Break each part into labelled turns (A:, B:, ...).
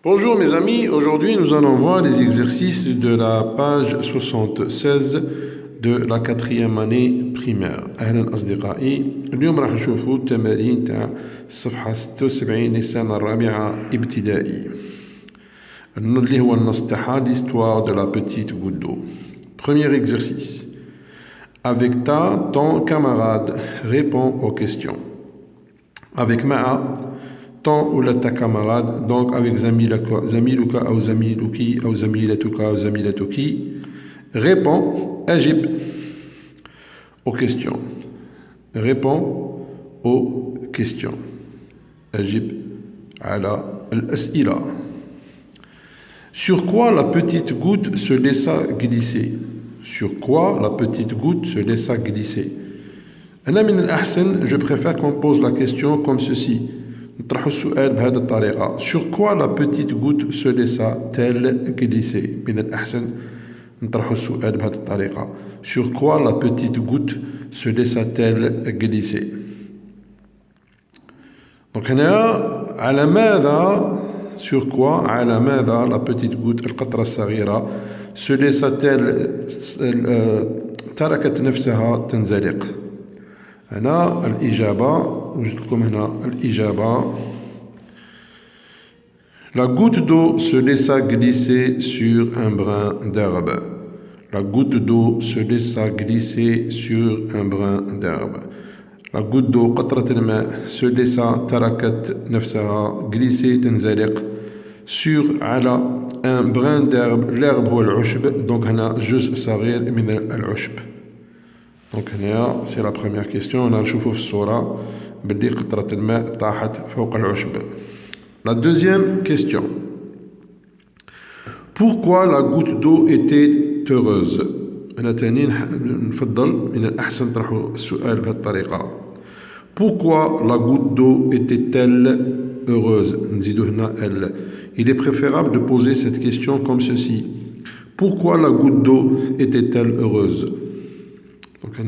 A: Bonjour mes amis, aujourd'hui nous allons voir les exercices de la page 76 de la 4e année primaire. أهلا أصدقائي، اليوم راح نشوفوا التمارين تاع الصفحة 76 للسنة الرابعة ابتدائي اللي هو النص تاعها l'histoire de la petite goutte d'eau. Premier exercice. Avec ton camarade répond aux questions. Avec مع ton ou ta camarade, donc avec زميلك أو زميلك أو زميلتك أو زميلتك, répond, أجب aux questions. Répond aux questions. أجب على الأسئلة. Sur quoi la petite goutte se laissa glisser? Sur quoi la petite goutte se laissa glisser? أنا من الأحسن, je préfère qu'on pose la question comme ceci. نطرح السؤال بهذه الطريقة. Sur quoi la petite goutte se laissa-t-elle glisser? من الأحسن نطرح السؤال بهذه الطريقة. Sur quoi la petite goutte se laissa-t-elle glisser? Donc هنا على ماذا sur quoi على ماذا la petite goutte القطرة الصغيرة se laissa-t-elle تركت نفسها تنزلق. هنا الإجابة وجدت لكم هنا الإجابة. La goutte d'eau se laissa glisser sur un brin d'herbe. La goutte d'eau se laissa glisser sur un brin d'herbe. La goutte d'eau قطرة الماء se laissa تركت نفسها glisser تنزلق sur على un brin d'herbe. L'herbe هو العشب, donc هنا جزء صغير من العشب. Donc هنا c'est la première question. on a نشوفوا في الصورة باللي قطرة الماء طاحت فوق العشب. La deuxième question. Pourquoi la goutte d'eau était heureuse? أنا تاني نفضل من الأحسن نطرحوا السؤال بهذه الطريقة. Pourquoi la goutte d'eau était-elle heureuse? نزيدو هنا elle. Il est préférable de poser cette question comme ceci. Pourquoi la goutte d'eau était-elle heureuse? Donc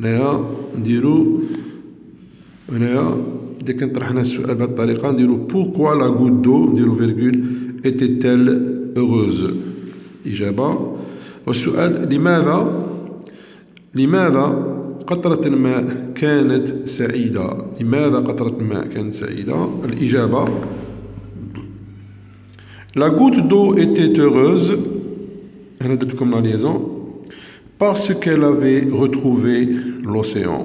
A: هنايا نديرو هنايا إذا كان طرحنا السؤال بهذه الطريقة نديرو pourquoi la goutte d'eau نديرو فيرغول était-elle heureuse. إجابة. والسؤال لماذا قطرة الماء كانت سعيدة؟ لماذا قطرة الماء كانت سعيدة؟ الإجابة. La goutte d'eau était heureuse. هنا درت لكم la liaison. Parce qu'elle avait retrouvé l'océan.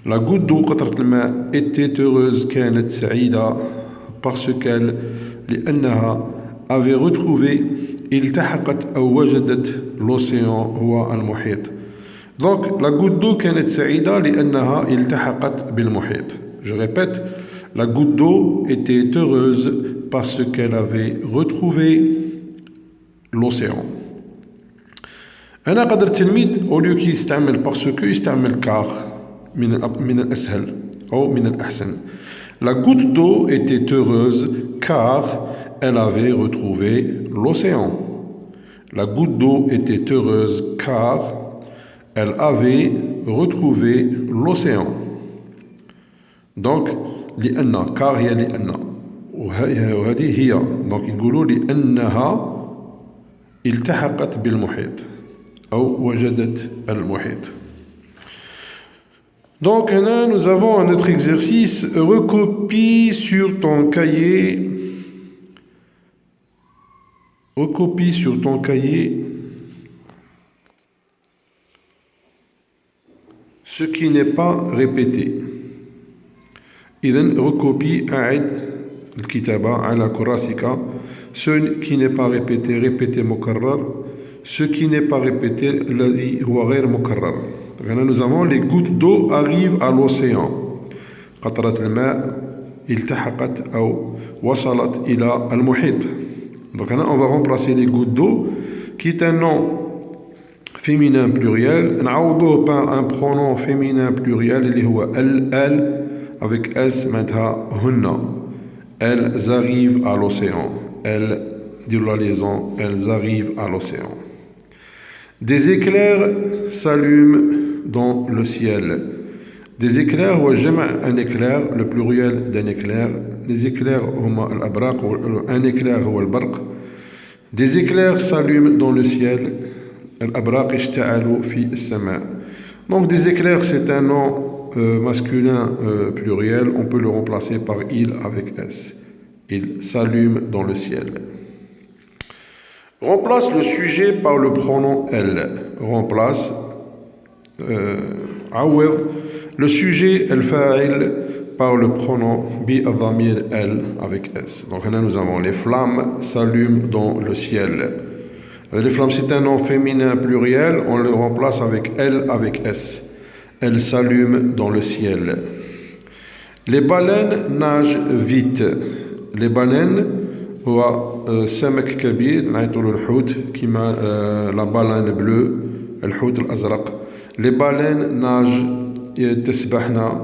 A: La goutte d'eau قطرة الماء était heureuse كانت سعيدة parce qu'elle لأنها avait retrouvé التحقت أو وجدت l'océan هو المحيط. Donc la goutte d'eau كانت سعيدة لأنها التحقت بالمحيط. Je répète, la goutte d'eau était heureuse parce qu'elle avait retrouvé l'océan. أنا قدر التلميذ أوليو كي يستعمل باسكو يستعمل كار من الأسهل أو من الأحسن. La goutte d'eau était heureuse car elle avait retrouvé l'océan. La goutte d'eau était heureuse car elle avait retrouvé l'océan. Donc لأن car هي لأن وهذه هي donc نقولوا لأنها التحقت بالمحيط أو وجدت المحيط. Donc là, nous avons un autre exercice. Recopie sur ton cahier. Recopie sur ton cahier ce qui n'est pas répété. إذن recopie أعد الكتابة على كراسك. Ce qui n'est pas répété, répété مكرر. Ce qui n'est pas répété, الذي هو غير مكرر. Nous avons les gouttes d'eau arrivent à l'océan. قطرة الماء التحقت أو وصلت إلى المحيط. Donc on va remplacer les gouttes d'eau qui est un nom féminin pluriel نعوضوه par un pronom féminin pluriel اللي هو elle avec s معناتها هن. Elles arrivent à l'océan. Elles dire la liaison, elles arrivent à l'océan. Des éclairs s'allument dans le ciel. Des éclairs, un éclair, le pluriel d'un éclair. Les éclairs, un éclair, des éclairs s'allument dans le ciel. Donc des éclairs, c'est un nom masculin pluriel. On peut le remplacer par il avec s. Il s'allume dans le ciel. Remplace le sujet par le pronom elle. Remplace le sujet al-fa'il par le pronom bi al-dhamir elle avec s. Donc là nous avons les flammes s'allument dans le ciel. Les flammes c'est un nom féminin pluriel, on le remplace avec elle avec s. Elles s'allument dans le ciel. Les baleines nagent vite. Les baleines هو سمك كبير نعيطوا له الحوت كيما la baleine bleue الحوت الأزرق. Les baleines nagent تسبحنا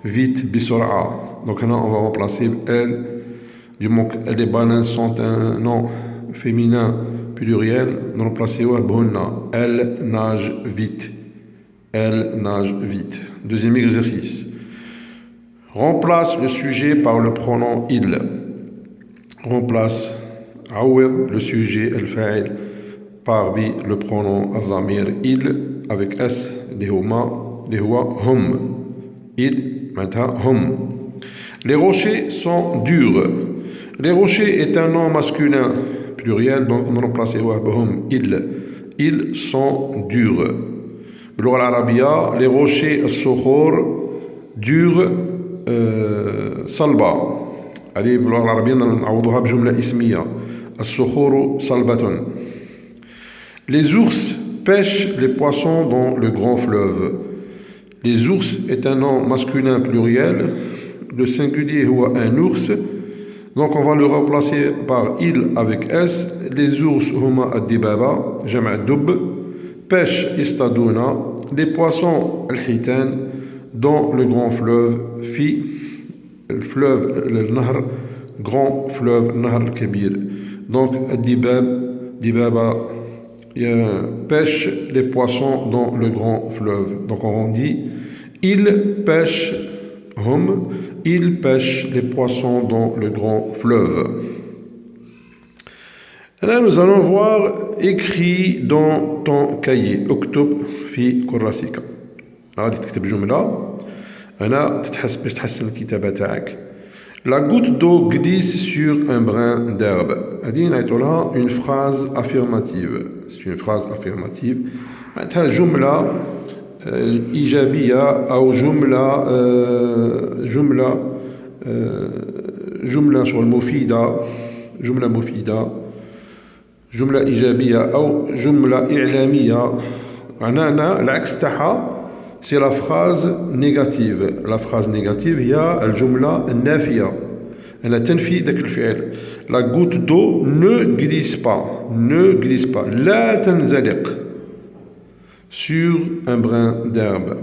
A: vite بسرعة. Donc là on va remplacer elle. Du moment que les baleines sont un nom féminin pluriel, on va remplacer بهن. Elle nage vite. Elle nage vite. Deuxième exercice. Remplace le sujet par le pronom il. Remplace le sujet al-fa'il par le pronom al-dhamir il avec s اللي هو hum. Il maintenant hum. Les rochers sont durs. Les rochers est un nom masculin pluriel, donc on remplace hum. Ils sont durs. باللغة العربية les rochers الصخور durs صلبة. هذه باللغة العربية نعوضها بجملة اسمية الصخور صلبة. Les ours pêchent les poissons dans le grand fleuve. Les ours est un nom masculin pluriel. Le singulier est un ours. Donc on va le remplacer par il avec s. Les ours huma ad-dibaba, jama' ad-dub. Pêche istaduna. Les poissons al-hitan dans le grand fleuve le fleuve, le nahr, grand fleuve, nahr al-kabir. Donc, dibaba, pêche les poissons dans le grand fleuve. Donc, on dit, il pêche les poissons dans le grand fleuve. Et là, nous allons voir écrit dans ton cahier. اكتب في كراسك. غادي تكتب جملة. هنا باش تحسن الكتابة تاعك. La goutte d'eau glisse sur un brin d'herbe. هذه نعيطوا لها une phrase affirmative. C'est une phrase affirmative. معناتها جملة إيجابية أو جملة شغل مفيدة. جملة مفيدة. جملة إيجابية أو جملة إعلامية. معناها العكس تاعها c'est la phrase négative. La phrase négative هي الجملة النافية. Elle تنفي ذاك الفعل. La goutte d'eau ne glisse pas. Ne glisse pas. لا تنزلق sur un brin d'herbe.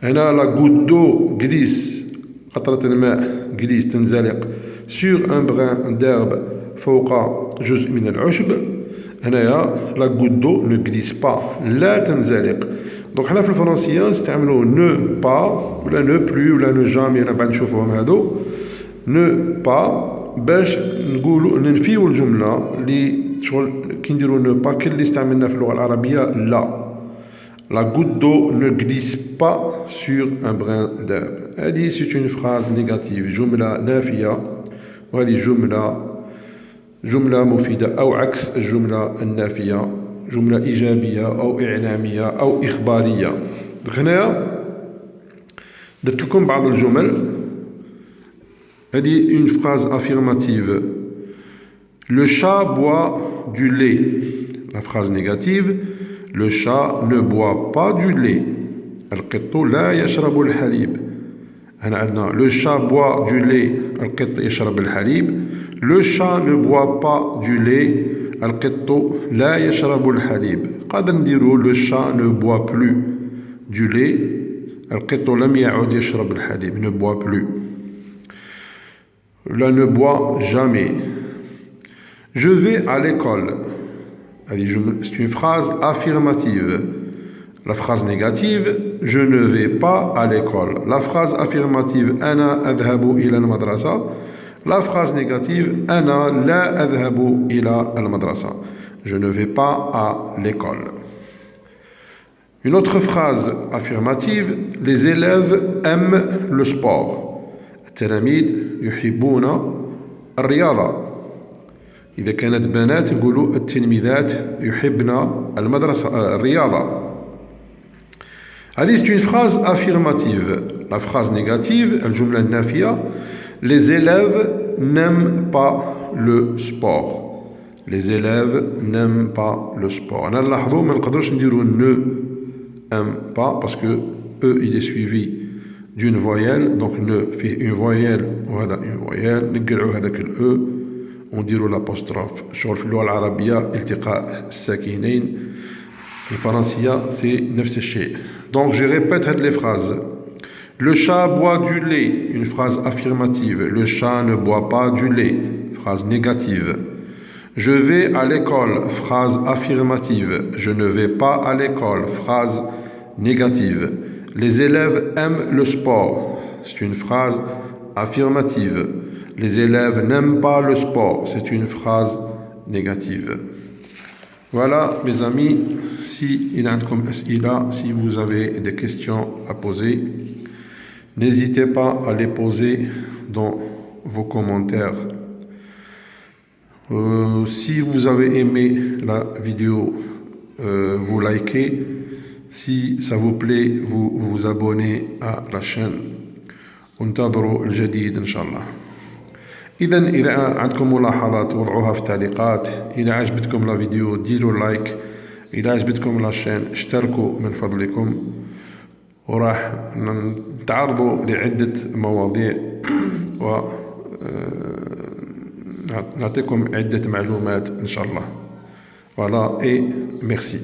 A: هنا la goutte d'eau glisse. قطرة الماء glisse تنزلق sur un brin d'herbe فوق جزء من العشب. هنايا la goutte d'eau ne glisse pas. لا تنزلق. دونك حنا في الفرنسية نستعملوا نو با ولا نو بلو ولا نو جامي. أنا بعد نشوفوهم هادو نو با باش نقولوا ننفيو الجملة اللي شغل كي نديروا نو با اللي استعملنا في اللغة العربية لا. La goutte d'eau ne glisse pas sur un brin d'herbe. هذه c'est une phrase négative. جملة نافية وهذه جملة مفيدة أو عكس الجملة النافية. جملة إيجابية أو إعلامية أو إخبارية. هنايا درت لكم بعض الجمل. هذه une phrase affirmative. Le chat boit du lait. La phrase négative. Le chat ne boit pas du lait. القط لا يشرب الحليب. هنا عندنا le chat boit du lait. القط يشرب الحليب. Le chat ne boit pas du lait. القط لا يشرب الحليب. قادر نديرو le chat ne boit plus du lait. القط لم يعد يشرب الحليب. Ne boit plus. La ne boit jamais. Je vais à l'école. C'est une phrase affirmative. La phrase négative, je ne vais pas à l'école. La phrase affirmative, أنا أذهب إلى المدرسة. La phrase négative, أنا لا أذهب إلى المدرسة. Je ne vais pas à l'école. Une autre phrase affirmative, les élèves aiment le sport. التلاميذ يحبون الرياضة. إذا كانت بنات نقولوا التلميذات يحبن المدرسة الرياضة. هذه c'est une phrase affirmative. La phrase négative, الجملة النافية, les élèves n'aiment pas le sport. Les élèves n'aiment pas le sport. أنا نلاحظوا ما نقدروش نديروا ne aime pas parce que E il est suivi d'une voyelle, donc ne fait une voyelle وهذا une voyelle, نقلعوا هذاك ال E ونديروا l'apostrophe. شغل في اللغة العربية التقاء الساكنين. في الفرنسية c'est نفس الشيء. Donc je répète les phrases. Le chat boit du lait, une phrase affirmative. Le chat ne boit pas du lait, phrase négative. Je vais à l'école, phrase affirmative. Je ne vais pas à l'école, phrase négative. Les élèves aiment le sport, c'est une phrase affirmative. Les élèves n'aiment pas le sport, c'est une phrase négative. Voilà, mes amis, si vous avez des questions à poser, n'hésitez pas à les poser dans vos commentaires. Si vous avez aimé la vidéo, vous likez. Si ça vous plaît, vous vous abonnez à la chaîne. وانتظروا الجديد إن شاء الله. إذا عندكم ملاحظات وضعوها في التعليقات. إذا عجبتكم لا فيديو ديروا لايك. إذا عجبتكم لا شين اشتركوا من فضلكم. وراح نتعرضوا لعدة مواضيع و نعطيكم عدة معلومات إن شاء الله. Voilà et merci.